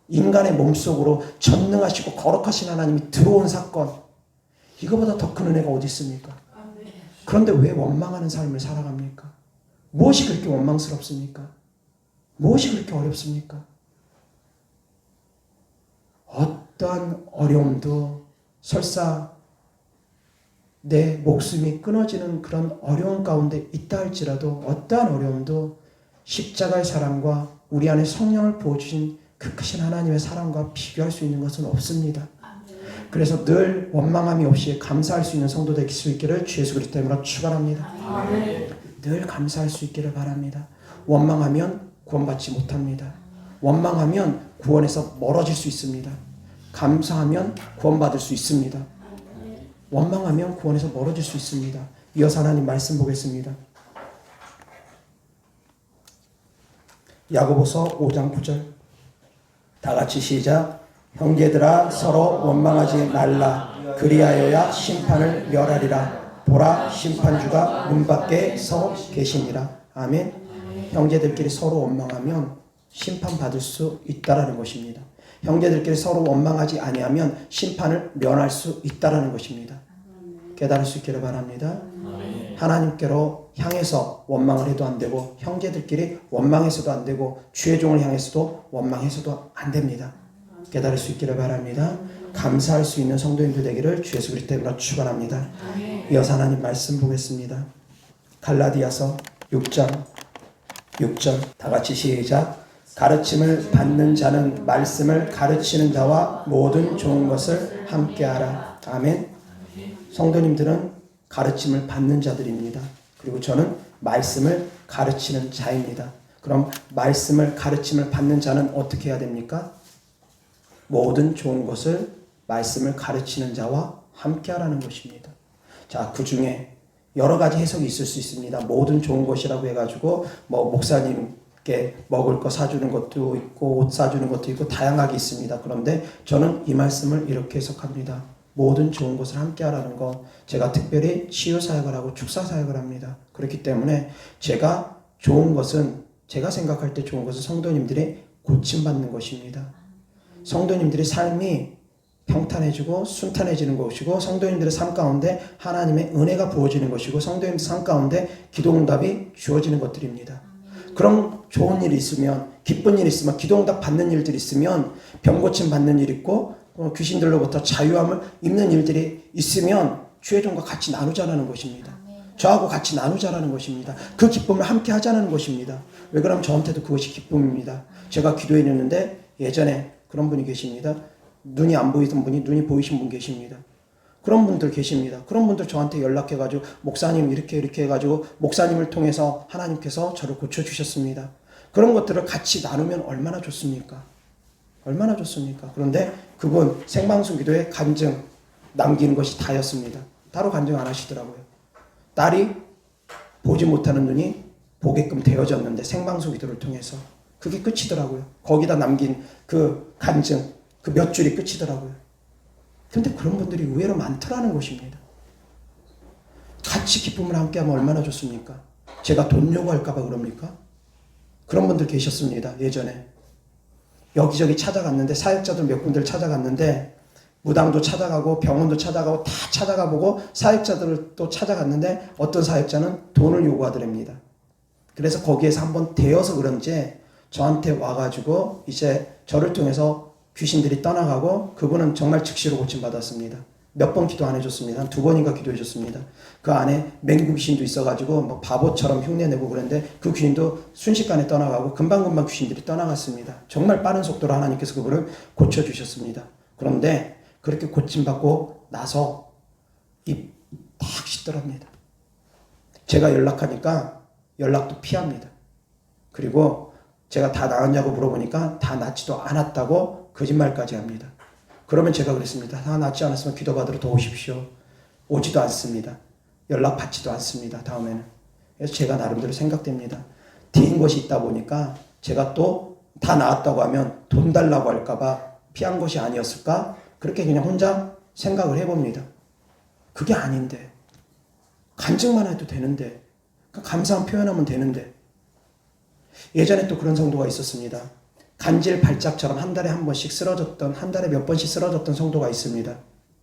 인간의 몸속으로 전능하시고 거룩하신 하나님이 들어온 사건, 이거보다 더 큰 은혜가 어디 있습니까? 그런데 왜 원망하는 삶을 살아갑니까? 무엇이 그렇게 원망스럽습니까? 무엇이 그렇게 어렵습니까? 어떠한 어려움도, 설사 내 목숨이 끊어지는 그런 어려움 가운데 있다 할지라도, 어떠한 어려움도 십자가의 사랑과 우리 안에 성령을 부어주신 그 크신 하나님의 사랑과 비교할 수 있는 것은 없습니다. 그래서 늘 원망함이 없이 감사할 수 있는 성도 될 수 있기를 주 예수 그리스도 이름으로 축원합니다. 늘 감사할 수 있기를 바랍니다. 원망하면 구원받지 못합니다. 원망하면 구원에서 멀어질 수 있습니다. 감사하면 구원받을 수 있습니다. 원망하면 구원에서 멀어질 수 있습니다. 이어서 하나님 말씀 보겠습니다. 야고보서 5장 9절, 다 같이 시작. 형제들아 서로 원망하지 말라. 그리하여야 심판을 멸하리라. 보라, 심판주가 문 밖에 서 계시니라. 아멘. 형제들끼리 서로 원망하면 심판받을 수 있다라는 것입니다. 형제들끼리 서로 원망하지 아니하면 심판을 면할 수 있다라는 것입니다. 깨달을 수 있기를 바랍니다. 하나님께로 향해서 원망을 해도 안 되고, 형제들끼리 원망해서도 안 되고, 주의 종을 향해서도 원망해서도 안 됩니다. 깨달을 수 있기를 바랍니다. 감사할 수 있는 성도님들 되기를 주 예수 그리스도 이름으로 축원합니다. 이어서 하나님 말씀 보겠습니다. 갈라디아서 6장 6절, 다 같이 시작. 가르침을 받는 자는 말씀을 가르치는 자와 모든 좋은 것을 함께하라. 아멘. 성도님들은 가르침을 받는 자들입니다. 그리고 저는 말씀을 가르치는 자입니다. 그럼 말씀을 가르침을 받는 자는 어떻게 해야 됩니까? 모든 좋은 것을 말씀을 가르치는 자와 함께하라는 것입니다. 자, 그 중에 여러 가지 해석이 있을 수 있습니다. 모든 좋은 것이라고 해가지고 목사님께 먹을 거 사주는 것도 있고, 옷 사주는 것도 있고, 다양하게 있습니다. 그런데 저는 이 말씀을 이렇게 해석합니다. 모든 좋은 것을 함께하라는 것, 제가 특별히 치유사역을 하고 축사사역을 합니다. 그렇기 때문에 제가 좋은 것은, 제가 생각할 때 좋은 것은 성도님들이 고침받는 것입니다. 성도님들의 삶이 평탄해지고 순탄해지는 것이고, 성도님들의 삶 가운데 하나님의 은혜가 부어지는 것이고, 성도님들 삶 가운데 기도응답이 주어지는 것들입니다. 그런 좋은 일이 있으면, 기쁜 일이 있으면, 기도응답 받는 일들이 있으면, 병고침 받는 일이 있고, 귀신들로부터 자유함을 입는 일들이 있으면 주의 종과 같이 나누자라는 것입니다. 저하고 같이 나누자라는 것입니다. 그 기쁨을 함께 하자는 것입니다. 왜 그러면 저한테도 그것이 기쁨입니다. 제가 기도해 냈는데 예전에 그런 분이 계십니다. 눈이 안 보이던 분이 눈이 보이신 분 계십니다. 그런 분들 계십니다. 그런 분들 저한테 연락해가지고 목사님 이렇게 해가지고 목사님을 통해서 하나님께서 저를 고쳐주셨습니다. 그런 것들을 같이 나누면 얼마나 좋습니까? 얼마나 좋습니까? 그런데 그분 생방송 기도에 간증 남기는 것이 다였습니다. 따로 간증 안 하시더라고요. 딸이 보지 못하는 눈이 보게끔 되어졌는데 생방송 기도를 통해서 그게 끝이더라고요. 거기다 남긴 그 간증 그 몇 줄이 끝이더라고요. 그런데 그런 분들이 의외로 많더라는 것입니다. 같이 기쁨을 함께하면 얼마나 좋습니까? 제가 돈 요구할까 봐 그럽니까? 그런 분들 계셨습니다. 예전에 여기저기 찾아갔는데 사역자들 몇 군데를 찾아갔는데 무당도 찾아가고 병원도 찾아가고 다 찾아가 보고 사역자들을 또 찾아갔는데 어떤 사역자는 돈을 요구하더랍니다. 그래서 거기에서 한번 대여서 그런지 저한테 와가지고 이제 저를 통해서 귀신들이 떠나가고 그분은 정말 즉시로 고침받았습니다. 몇 번 기도 안 해줬습니다. 한 2번인가 기도해 줬습니다. 그 안에 맹구 귀신도 있어가지고 뭐 바보처럼 흉내내고 그랬는데 그 귀신도 순식간에 떠나가고 금방금방 귀신들이 떠나갔습니다. 정말 빠른 속도로 하나님께서 그분을 고쳐주셨습니다. 그런데 그렇게 고침받고 나서 입 탁 씻더랍니다. 제가 연락하니까 연락도 피합니다. 그리고 제가 다 나았냐고 물어보니까 다 낫지도 않았다고 거짓말까지 합니다. 그러면 제가 그랬습니다. 다 낫지 않았으면 기도받으러 더 오십시오. 오지도 않습니다. 연락 받지도 않습니다. 다음에는. 그래서 제가 나름대로 생각됩니다. 뒤인 것이 있다 보니까 제가 또 다 나았다고 하면 돈 달라고 할까봐 피한 것이 아니었을까? 그렇게 그냥 혼자 생각을 해봅니다. 그게 아닌데 간증만 해도 되는데 감사함 표현하면 되는데 예전에 또 그런 성도가 있었습니다. 간질 발작처럼 한 달에 한 번씩 쓰러졌던 한 달에 몇 번씩 쓰러졌던 성도가 있습니다.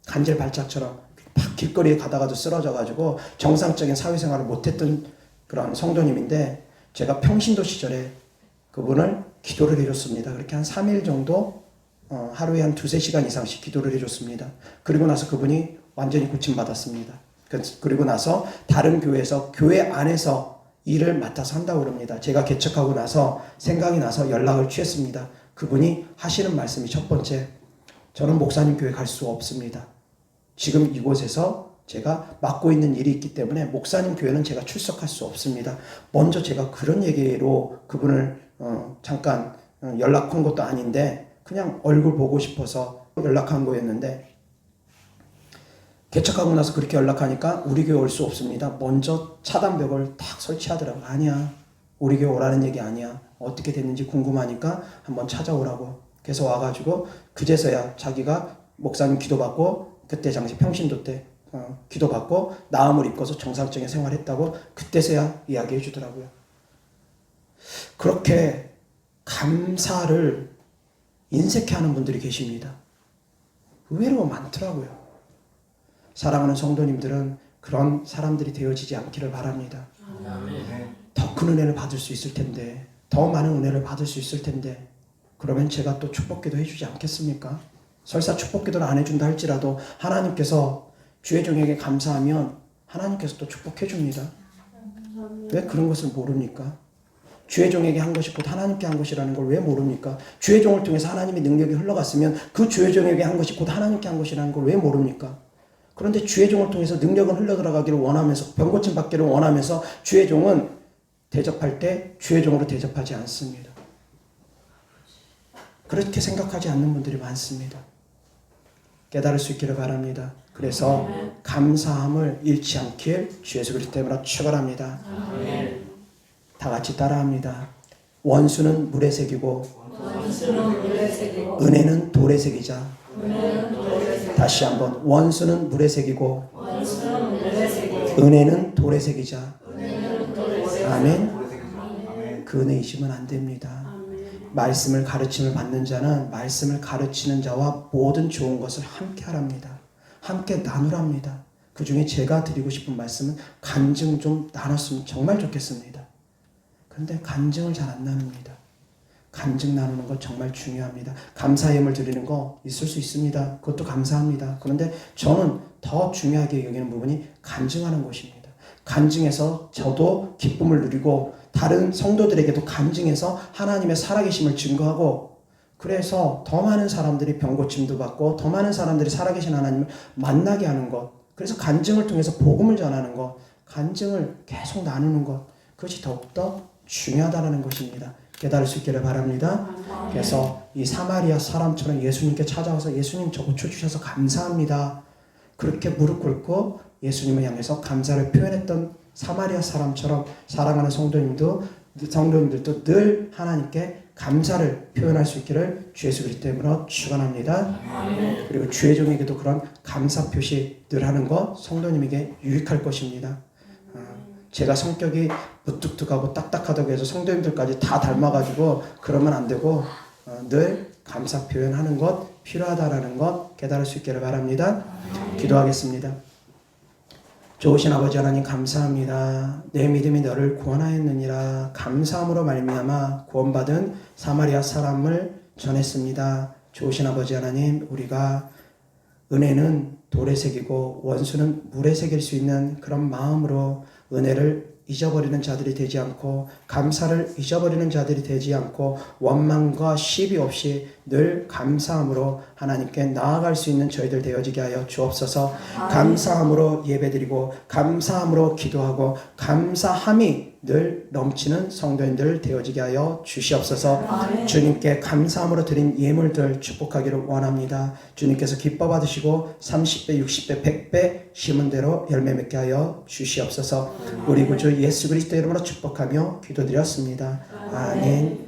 간질 발작처럼 막 길거리에 가다가도 쓰러져가지고 정상적인 사회생활을 못했던 그런 성도님인데 제가 평신도 시절에 그분을 기도를 해줬습니다. 그렇게 한 3일 정도 하루에 한 2-3시간 이상씩 기도를 해줬습니다. 그리고 나서 그분이 완전히 고침받았습니다. 그리고 나서 다른 교회에서 교회 안에서 일을 맡아서 한다고 그럽니다. 제가 개척하고 나서 생각이 나서 연락을 취했습니다. 그분이 하시는 말씀이 첫 번째, 저는 목사님 교회 갈 수 없습니다. 지금 이곳에서 제가 맡고 있는 일이 있기 때문에 목사님 교회는 제가 출석할 수 없습니다. 먼저 제가 그런 얘기로 그분을 잠깐 연락한 것도 아닌데 그냥 얼굴 보고 싶어서 연락한 거였는데 개척하고 나서 그렇게 연락하니까 우리 교회 올 수 없습니다. 먼저 차단벽을 탁 설치하더라고요. 아니야. 우리 교회 오라는 얘기 아니야. 어떻게 됐는지 궁금하니까 한번 찾아오라고. 그래서 와가지고 그제서야 자기가 목사님 기도받고 그때 당시 평신도 때 기도받고 나음을 입고서 정상적인 생활했다고 그때서야 이야기해 주더라고요. 그렇게 감사를 인색해하는 분들이 계십니다. 의외로 많더라고요. 사랑하는 성도님들은 그런 사람들이 되어지지 않기를 바랍니다. 더 큰 은혜를 받을 수 있을 텐데 더 많은 은혜를 받을 수 있을 텐데 그러면 제가 또 축복기도 해주지 않겠습니까? 설사 축복기도를 안 해준다 할지라도 하나님께서 주의 종에게 감사하면 하나님께서 또 축복해 줍니다. 왜 그런 것을 모릅니까? 주의 종에게 한 것이 곧 하나님께 한 것이라는 걸 왜 모릅니까? 주의 종을 통해서 하나님의 능력이 흘러갔으면 그 주의 종에게 한 것이 곧 하나님께 한 것이라는 걸 왜 모릅니까? 그런데 주의 종을 통해서 능력은 흘러들어가기를 원하면서 병고침 받기를 원하면서 주의 종은 대접할 때 주의 종으로 대접하지 않습니다. 그렇게 생각하지 않는 분들이 많습니다. 깨달을 수 있기를 바랍니다. 그래서 감사함을 잃지 않길 주 예수 그리스도 이름으로 축원합니다. 다 같이 따라합니다. 원수는 물에 새기고 은혜는 돌에 새기자. 다시 한번 원수는 물에 새기고 은혜는 돌에 새기자. 아멘. 그 은혜 잊으면 안 됩니다. 말씀을 가르침을 받는 자는 말씀을 가르치는 자와 모든 좋은 것을 함께 하랍니다. 함께 나누랍니다. 그 중에 제가 드리고 싶은 말씀은 간증 좀 나눴으면 정말 좋겠습니다. 그런데 간증을 잘 안 나눕니다. 간증 나누는 거 정말 중요합니다. 감사 예물 드리는 거 있을 수 있습니다. 그것도 감사합니다. 그런데 저는 더 중요하게 여기는 부분이 간증하는 것입니다. 간증해서 저도 기쁨을 누리고 다른 성도들에게도 간증해서 하나님의 살아계심을 증거하고 그래서 더 많은 사람들이 병고침도 받고 더 많은 사람들이 살아계신 하나님을 만나게 하는 것, 그래서 간증을 통해서 복음을 전하는 것, 간증을 계속 나누는 것, 그것이 더욱더 중요하다는 것입니다. 깨달을 수 있기를 바랍니다. 그래서 이 사마리아 사람처럼 예수님께 찾아와서 예수님 저 고쳐주셔서 감사합니다. 그렇게 무릎 꿇고 예수님을 향해서 감사를 표현했던 사마리아 사람처럼 사랑하는 성도님들도 늘 하나님께 감사를 표현할 수 있기를 주 예수 그리스도 이름으로 축원합니다. 그리고 주의 종에게도 그런 감사 표시 늘 하는 것 성도님에게 유익할 것입니다. 제가 성격이 무뚝뚝하고 딱딱하다고 해서 성도님들까지 다 닮아가지고 그러면 안 되고 늘 감사 표현하는 것 필요하다라는 것 깨달을 수 있기를 바랍니다. 기도하겠습니다. 좋으신 아버지 하나님 감사합니다. 내 믿음이 너를 구원하였느니라. 감사함으로 말미암아 구원받은 사마리아 사람을 전했습니다. 좋으신 아버지 하나님, 우리가 은혜는 돌에 새기고 원수는 물에 새길 수 있는 그런 마음으로 은혜를 잊어버리는 자들이 되지 않고 감사를 잊어버리는 자들이 되지 않고 원망과 시비 없이 늘 감사함으로 하나님께 나아갈 수 있는 저희들 되어지게 하여 주옵소서. 감사함으로 예배드리고 감사함으로 기도하고 감사함이 늘 넘치는 성도인들 되어지게 하여 주시옵소서. 주님께 감사함으로 드린 예물들 축복하기를 원합니다. 주님께서 기뻐 받으시고 30배, 60배, 100배 심은 대로 열매 맺게 하여 주시옵소서. 우리 구주 예수 그리스도 이름으로 축복하며 기도드렸습니다. 아멘.